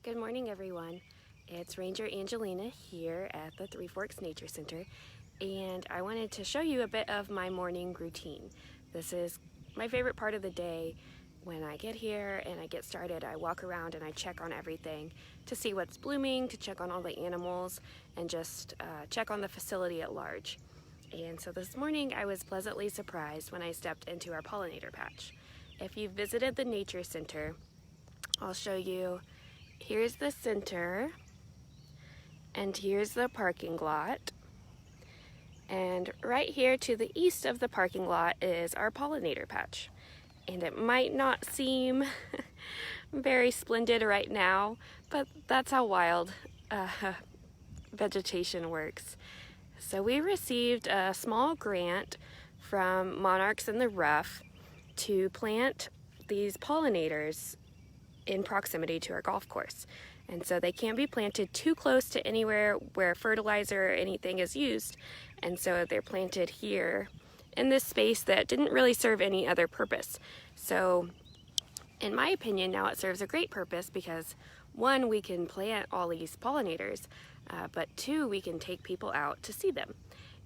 Good morning, everyone. It's Ranger Angelina here at the Three Forks Nature Center, and I wanted to show you a bit of my morning routine. This is my favorite part of the day. When I get here and I get started, I walk around and I check on everything to see what's blooming, to check on all the animals, and just check on the facility at large. And so this morning I was pleasantly surprised when I stepped into our pollinator patch. If you've visited the Nature Center, I'll show you. Here's the center, and here's the parking lot, and right here to the east of the parking lot is our pollinator patch. And it might not seem very splendid right now, but that's how wild vegetation works. So we received a small grant from Monarchs in the Rough to plant these pollinators in proximity to our golf course. And so they can't be planted too close to anywhere where fertilizer or anything is used. And so they're planted here in this space that didn't really serve any other purpose. So in my opinion, now it serves a great purpose because one, we can plant all these pollinators, but two, we can take people out to see them.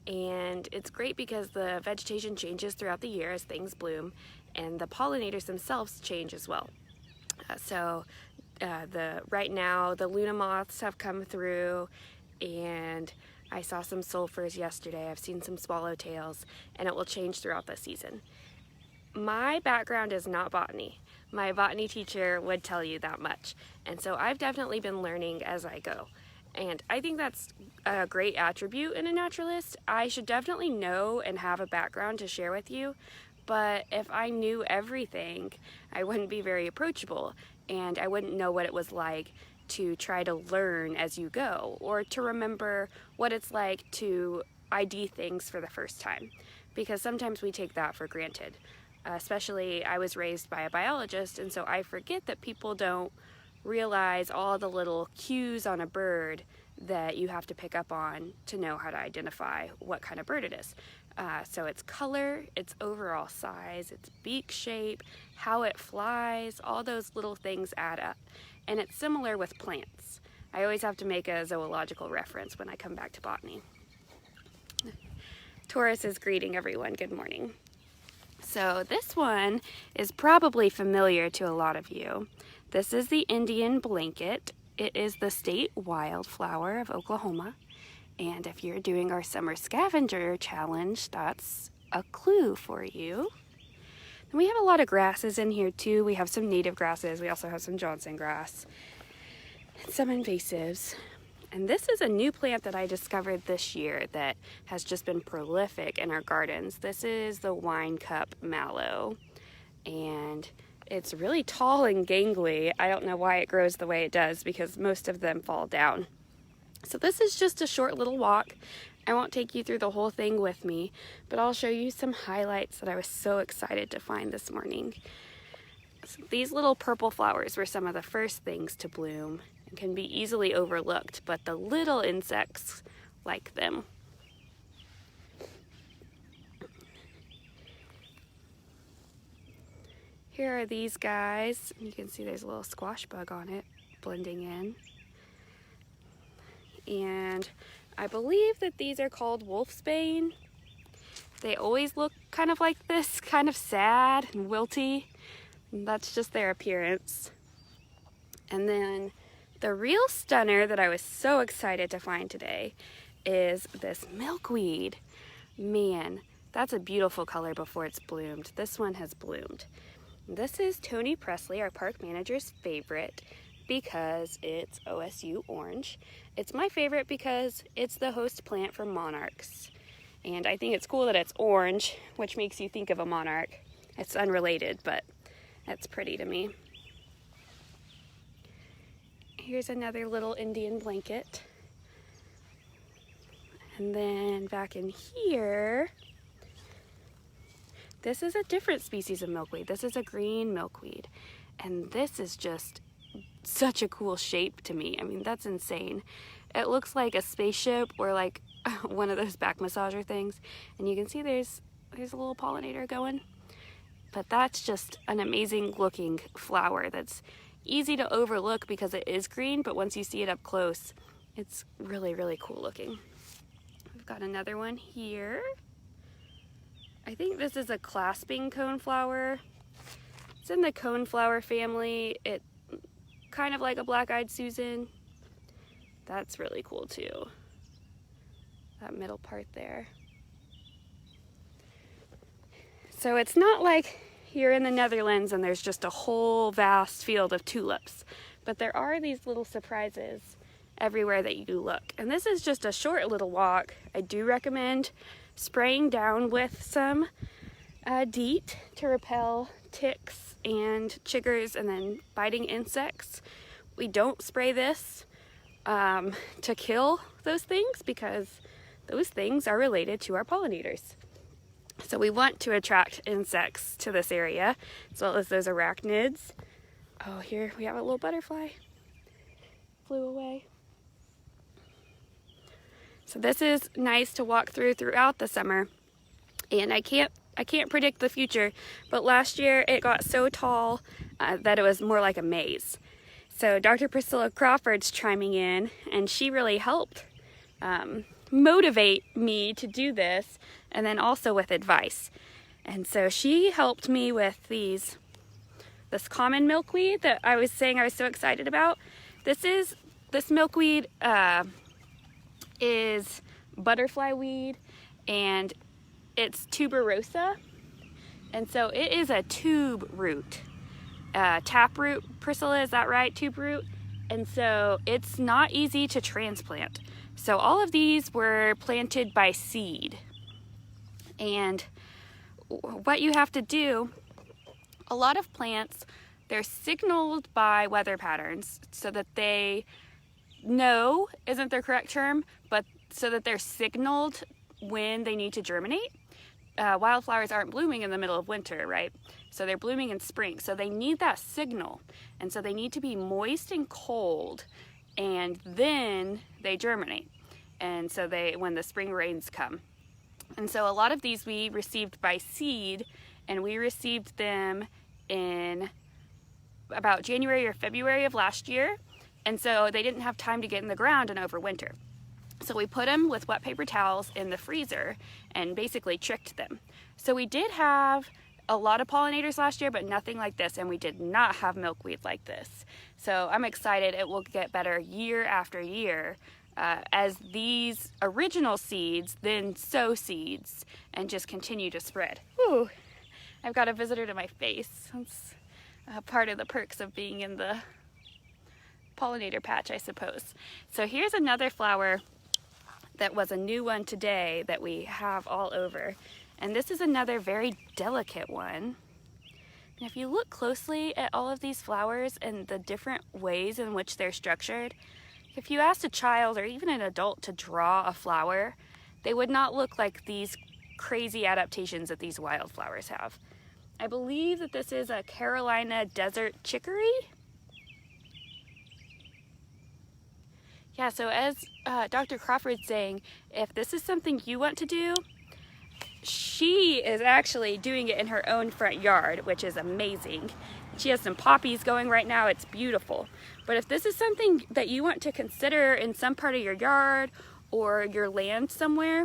And it's great because the vegetation changes throughout the year as things bloom, and the pollinators themselves change as well. Right now the Luna moths have come through, and I saw some sulfurs yesterday. I've seen some swallowtails, and it will change throughout the season. My background is not botany. My botany teacher would tell you that much, and so I've definitely been learning as I go. And I think that's a great attribute in a naturalist. I should definitely know and have a background to share with you. But if I knew everything, I wouldn't be very approachable, and I wouldn't know what it was like to try to learn as you go, or to remember what it's like to ID things for the first time, because sometimes we take that for granted. Especially, I was raised by a biologist, and so I forget that people don't realize all the little cues on a bird that you have to pick up on to know how to identify what kind of bird it is. So its color, its overall size, its beak shape, how it flies, all those little things add up. And it's similar with plants. I always have to make a zoological reference when I come back to botany. Taurus is greeting everyone, good morning. So this one is probably familiar to a lot of you. This is the Indian blanket. It is the state wildflower of Oklahoma. And if you're doing our summer scavenger challenge, that's a clue for you. And we have a lot of grasses in here too. We have some native grasses. We also have some Johnson grass and some invasives. And this is a new plant that I discovered this year that has just been prolific in our gardens. This is the wine cup mallow, and it's really tall and gangly. I don't know why it grows the way it does because most of them fall down. So this is just a short little walk. I won't take you through the whole thing with me, but I'll show you some highlights that I was so excited to find this morning. So these little purple flowers were some of the first things to bloom and can be easily overlooked, but the little insects like them. Here are these guys. You can see there's a little squash bug on it blending in. And I believe that these are called wolfsbane. They always look kind of like this, kind of sad and wilty. And that's just their appearance. And then the real stunner that I was so excited to find today is this milkweed. Man, that's a beautiful color before it's bloomed. This one has bloomed. This is Tony Presley, our park manager's favorite, because it's OSU orange. It's my favorite because it's the host plant for monarchs. And I think it's cool that it's orange, which makes you think of a monarch. It's unrelated, but that's pretty to me. Here's another little Indian blanket. And then back in here, this is a different species of milkweed. This is a green milkweed. And this is just such a cool shape to me. I mean, that's insane. It looks like a spaceship or like one of those back massager things. And you can see there's a little pollinator going. But that's just an amazing looking flower that's easy to overlook because it is green, but once you see it up close, it's really, really cool looking. We've got another one here. I think this is a clasping coneflower. It's in the coneflower family. It's kind of like a black-eyed Susan. That's really cool too. That middle part there. So it's not like here in the Netherlands and there's just a whole vast field of tulips, but there are these little surprises everywhere that you look. And this is just a short little walk. I do recommend spraying down with some DEET to repel ticks and chiggers and then biting insects. We don't spray this to kill those things because those things are related to our pollinators. So we want to attract insects to this area, as well as those arachnids. Oh, here we have a little butterfly. Flew away. So this is nice to walk throughout the summer. And I can't predict the future, but last year it got so tall that it was more like a maze. So Dr. Priscilla Crawford's chiming in, and she really helped motivate me to do this, and then also with advice. And so she helped me with this common milkweed that I was saying I was so excited about. This milkweed is butterfly weed, and it's tuberosa, and so it is a tube root, taproot. Priscilla, is that right? Tube root. And so it's not easy to transplant. So all of these were planted by seed. And what you have to do, a lot of plants, they're signaled by weather patterns so that they know, isn't the correct term, but so that they're signaled when they need to germinate. Wildflowers aren't blooming in the middle of winter, right? So they're blooming in spring. So they need that signal. And so they need to be moist and cold, and then they germinate. And so when the spring rains come. And so a lot of these we received by seed, and we received them in about January or February of last year. And so they didn't have time to get in the ground and overwinter. So we put them with wet paper towels in the freezer and basically tricked them. So we did have a lot of pollinators last year, but nothing like this, and we did not have milkweed like this. So I'm excited it will get better year after year as these original seeds then sow seeds and just continue to spread. Whew, I've got a visitor to my face. That's part of the perks of being in the pollinator patch, I suppose. So here's another flower that was a new one today that we have all over. And this is another very delicate one. And if you look closely at all of these flowers and the different ways in which they're structured, if you asked a child or even an adult to draw a flower, they would not look like these crazy adaptations that these wildflowers have. I believe that this is a Carolina desert chicory. Yeah, so as Dr. Crawford's saying, if this is something you want to do, she is actually doing it in her own front yard, which is amazing. She has some poppies going right now. It's beautiful. But if this is something that you want to consider in some part of your yard or your land somewhere,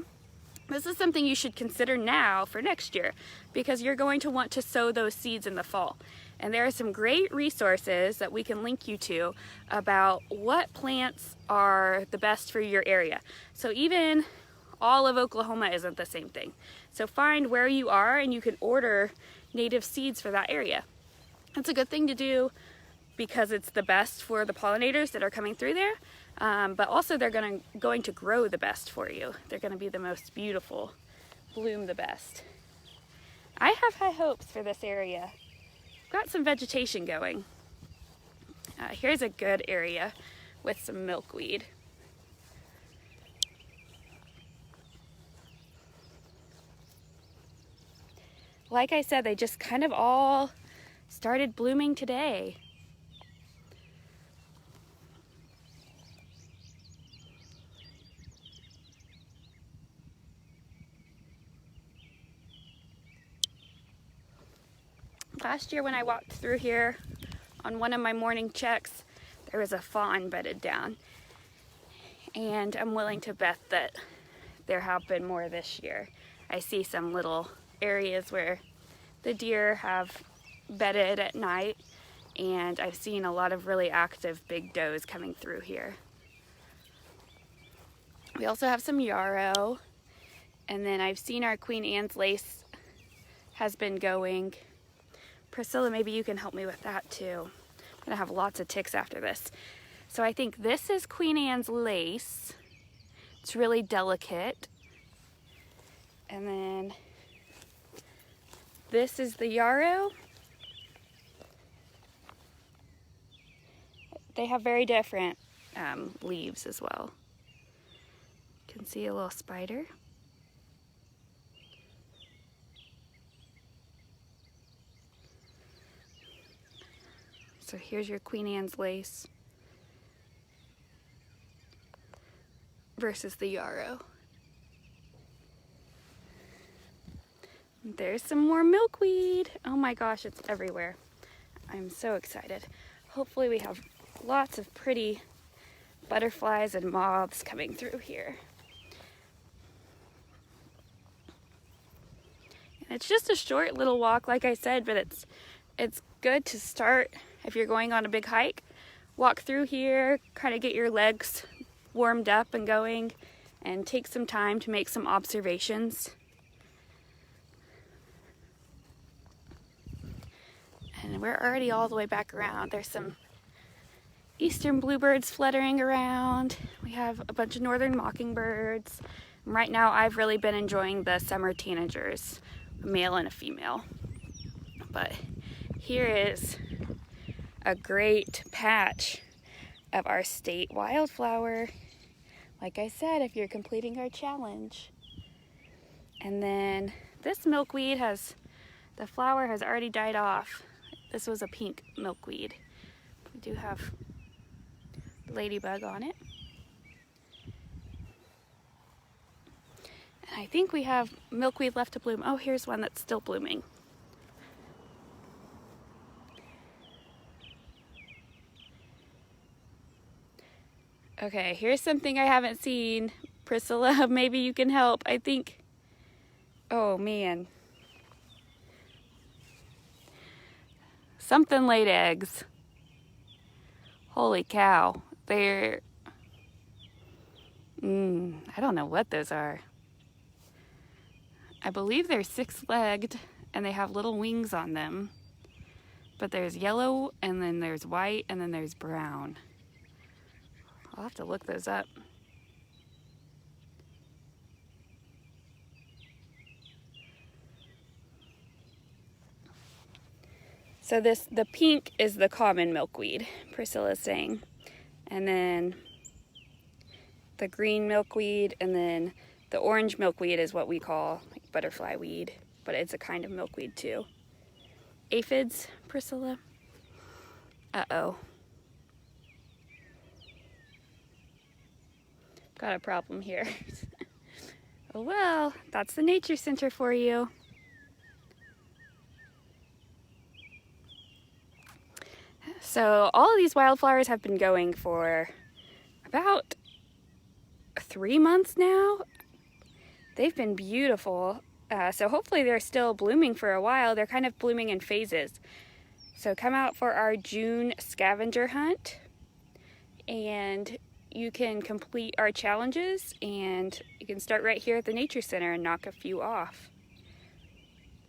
this is something you should consider now for next year, because you're going to want to sow those seeds in the fall. And there are some great resources that we can link you to about what plants are the best for your area. So even all of Oklahoma isn't the same thing. So find where you are and you can order native seeds for that area. It's a good thing to do because it's the best for the pollinators that are coming through there, but also they're going to grow the best for you. They're going to be the most beautiful, bloom the best. I have high hopes for this area. Got some vegetation going. Here's a good area with some milkweed. Like I said, they just kind of all started blooming today. Last year when I walked through here on one of my morning checks, there was a fawn bedded down. And I'm willing to bet that there have been more this year. I see some little areas where the deer have bedded at night, and I've seen a lot of really active big does coming through here. We also have some yarrow, and then I've seen our Queen Anne's lace has been going. Priscilla, maybe you can help me with that too. I'm gonna have lots of ticks after this. So I think this is Queen Anne's lace. It's really delicate. And then this is the yarrow. They have very different leaves as well. You can see a little spider. So here's your Queen Anne's lace versus the yarrow. There's some more milkweed. Oh my gosh, it's everywhere. I'm so excited. Hopefully we have lots of pretty butterflies and moths coming through here. And it's just a short little walk, like I said, but it's good to start if you're going on a big hike. Walk through here, kind of get your legs warmed up and going, and take some time to make some observations. And we're already all the way back around. There's some eastern bluebirds fluttering around. We have a bunch of northern mockingbirds. And right now I've really been enjoying the summer tanagers, a male and a female. But here is a great patch of our state wildflower. Like I said, if you're completing our challenge. And then this milkweed the flower has already died off. This was a pink milkweed. We do have ladybug on it. And I think we have milkweed left to bloom. Oh, here's one that's still blooming. Okay, here's something I haven't seen. Priscilla, maybe you can help. I think, oh man. Something laid eggs. Holy cow. They're, I don't know what those are. I believe they're six-legged and they have little wings on them. But there's yellow, and then there's white, and then there's brown. I'll have to look those up. So the pink is the common milkweed, Priscilla's saying. And then the green milkweed, and then the orange milkweed is what we call like butterfly weed, but it's a kind of milkweed too. Aphids, Priscilla? Uh-oh. Got a problem here. Oh well, that's the nature center for you. So all of these wildflowers have been going for about 3 months now. They've been beautiful. So hopefully they're still blooming for a while. They're kind of blooming in phases. So come out for our June scavenger hunt, and you can complete our challenges, and you can start right here at the Nature Center and knock a few off.